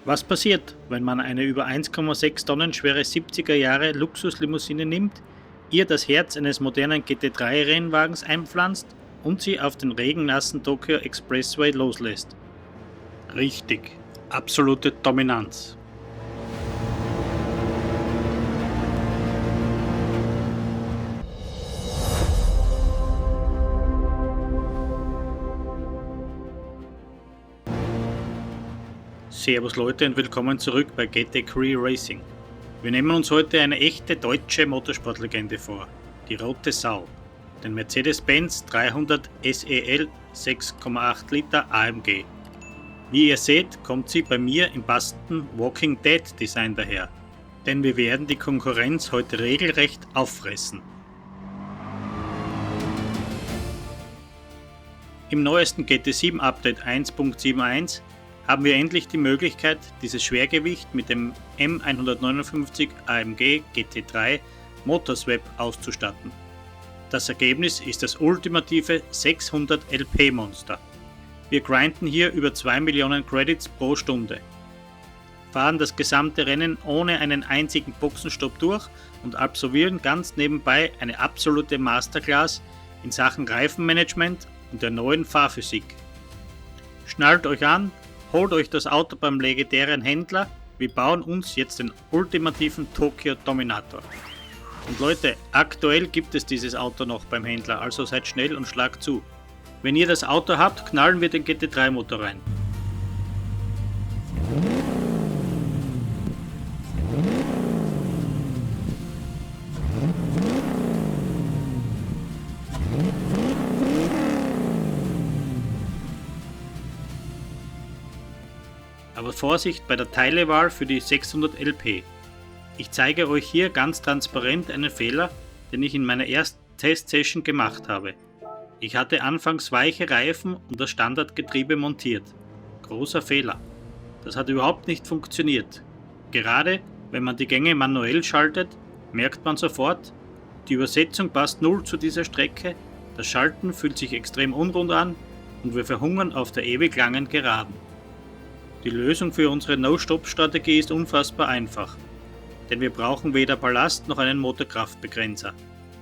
Was passiert, wenn man eine über 1,6 Tonnen schwere 70er Jahre Luxuslimousine nimmt, ihr das Herz eines modernen GT3-Rennwagens einpflanzt und sie auf den regennassen Tokyo Expressway loslässt? Richtig, absolute Dominanz. Servus Leute und willkommen zurück bei GT3 Racing. Wir nehmen uns heute eine echte deutsche Motorsportlegende vor, die Rote Sau, den Mercedes-Benz 300 SEL 6,8 Liter AMG. Wie ihr seht, kommt sie bei mir im passenden Walking Dead Design daher, denn wir werden die Konkurrenz heute regelrecht auffressen. Im neuesten GT7 Update 1.71 haben wir endlich die Möglichkeit, dieses Schwergewicht mit dem M159 AMG GT3 Motorswap auszustatten. Das Ergebnis ist das ultimative 600 LP Monster. Wir grinden hier über 2 Millionen Credits pro Stunde, fahren das gesamte Rennen ohne einen einzigen Boxenstopp durch und absolvieren ganz nebenbei eine absolute Masterclass in Sachen Reifenmanagement und der neuen Fahrphysik. Schnallt euch an, holt euch das Auto beim legendären Händler, wir bauen uns jetzt den ultimativen Tokyo Dominator. Und Leute, aktuell gibt es dieses Auto noch beim Händler, also seid schnell und schlagt zu. Wenn ihr das Auto habt, knallen wir den GT3 Motor rein. Aber Vorsicht bei der Teilewahl für die 600 LP. Ich zeige euch hier ganz transparent einen Fehler, den ich in meiner ersten Testsession gemacht habe. Ich hatte anfangs weiche Reifen und das Standardgetriebe montiert. Großer Fehler. Das hat überhaupt nicht funktioniert. Gerade wenn man die Gänge manuell schaltet, merkt man sofort, die Übersetzung passt null zu dieser Strecke, das Schalten fühlt sich extrem unrund an und wir verhungern auf der ewig langen Geraden. Die Lösung für unsere No-Stop-Strategie ist unfassbar einfach, denn wir brauchen weder Ballast noch einen Motorkraftbegrenzer.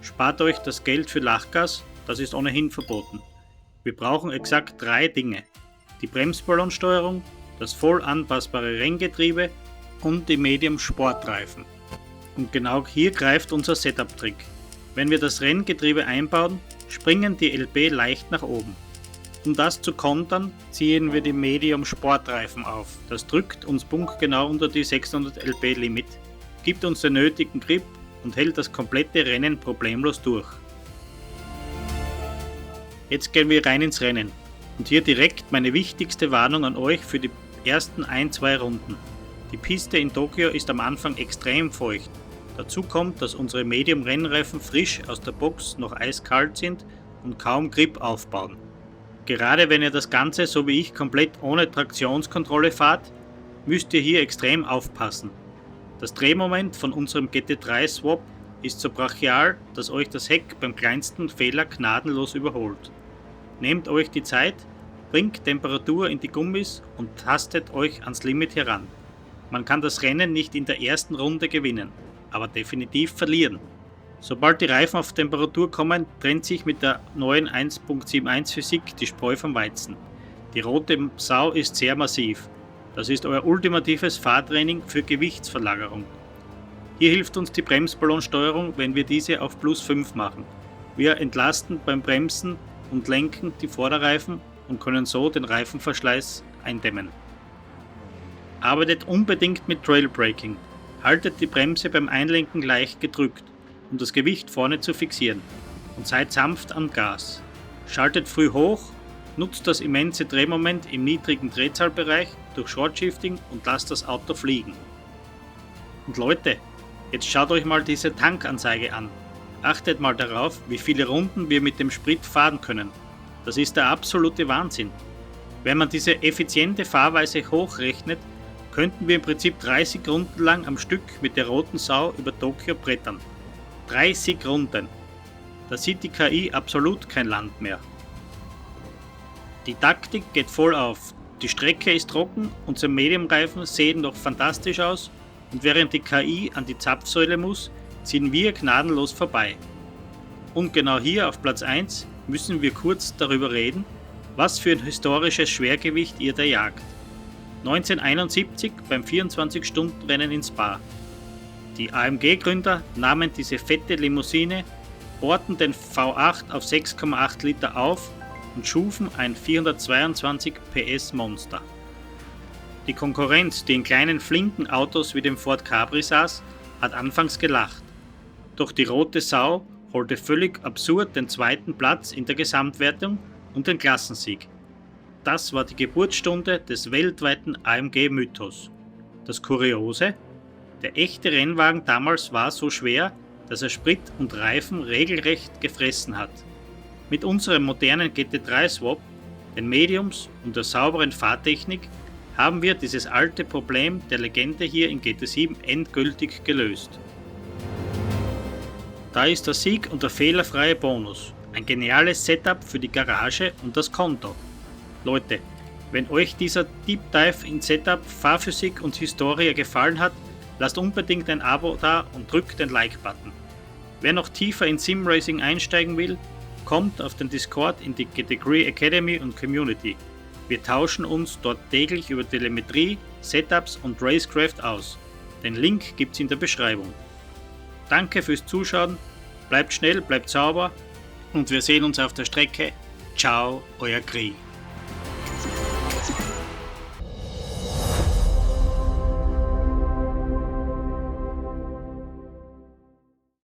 Spart euch das Geld für Lachgas, das ist ohnehin verboten. Wir brauchen exakt 3 Dinge: die Bremsballonsteuerung, das voll anpassbare Renngetriebe und die Medium-Sportreifen. Und genau hier greift unser Setup-Trick. Wenn wir das Renngetriebe einbauen, springen die LP leicht nach oben. Um das zu kontern, ziehen wir die Medium Sportreifen auf. Das drückt uns punktgenau unter die 600 LP Limit, gibt uns den nötigen Grip und hält das komplette Rennen problemlos durch. Jetzt gehen wir rein ins Rennen und hier direkt meine wichtigste Warnung an euch für die ersten 1-2 Runden. Die Piste in Tokio ist am Anfang extrem feucht. Dazu kommt, dass unsere Medium Rennreifen frisch aus der Box noch eiskalt sind und kaum Grip aufbauen. Gerade wenn ihr das Ganze, so wie ich, komplett ohne Traktionskontrolle fahrt, müsst ihr hier extrem aufpassen. Das Drehmoment von unserem GT3 Swap ist so brachial, dass euch das Heck beim kleinsten Fehler gnadenlos überholt. Nehmt euch die Zeit, bringt Temperatur in die Gummis und tastet euch ans Limit heran. Man kann das Rennen nicht in der ersten Runde gewinnen, aber definitiv verlieren. Sobald die Reifen auf Temperatur kommen, trennt sich mit der neuen 1.71 Physik die Spreu vom Weizen. Die Rote Sau ist sehr massiv. Das ist euer ultimatives Fahrtraining für Gewichtsverlagerung. Hier hilft uns die Bremsballonsteuerung, wenn wir diese auf +5 machen. Wir entlasten beim Bremsen und Lenken die Vorderreifen und können so den Reifenverschleiß eindämmen. Arbeitet unbedingt mit Trailbraking. Haltet die Bremse beim Einlenken leicht gedrückt, um das Gewicht vorne zu fixieren, und seid sanft am Gas. Schaltet früh hoch, nutzt das immense Drehmoment im niedrigen Drehzahlbereich durch Shortshifting und lasst das Auto fliegen. Und Leute, jetzt schaut euch mal diese Tankanzeige an. Achtet mal darauf, wie viele Runden wir mit dem Sprit fahren können. Das ist der absolute Wahnsinn. Wenn man diese effiziente Fahrweise hochrechnet, könnten wir im Prinzip 30 Runden lang am Stück mit der Roten Sau über Tokio brettern. 30 Runden. Da sieht die KI absolut kein Land mehr. Die Taktik geht voll auf. Die Strecke ist trocken, unsere Medium-Reifen sehen noch fantastisch aus und während die KI an die Zapfsäule muss, ziehen wir gnadenlos vorbei. Und genau hier auf Platz 1 müssen wir kurz darüber reden, was für ein historisches Schwergewicht ihr da jagt. 1971 beim 24-Stunden-Rennen in Spa. Die AMG-Gründer nahmen diese fette Limousine, bohrten den V8 auf 6,8 Liter auf und schufen ein 422 PS Monster. Die Konkurrenz, die in kleinen flinken Autos wie dem Ford Capri saß, hat anfangs gelacht. Doch die rote Sau holte völlig absurd den zweiten Platz in der Gesamtwertung und den Klassensieg. Das war die Geburtsstunde des weltweiten AMG-Mythos. Das Kuriose: Der echte Rennwagen damals war so schwer, dass er Sprit und Reifen regelrecht gefressen hat. Mit unserem modernen GT3-Swap, den Mediums und der sauberen Fahrtechnik haben wir dieses alte Problem der Legende hier in GT7 endgültig gelöst. Da ist der Sieg und der fehlerfreie Bonus. Ein geniales Setup für die Garage und das Konto. Leute, wenn euch dieser Deep Dive in Setup, Fahrphysik und Historie gefallen hat, lasst unbedingt ein Abo da und drückt den Like-Button. Wer noch tiefer in Simracing einsteigen will, kommt auf den Discord in die GT3 Academy und Community. Wir tauschen uns dort täglich über Telemetrie, Setups und Racecraft aus. Den Link gibt's in der Beschreibung. Danke fürs Zuschauen, bleibt schnell, bleibt sauber und wir sehen uns auf der Strecke. Ciao, euer Kri.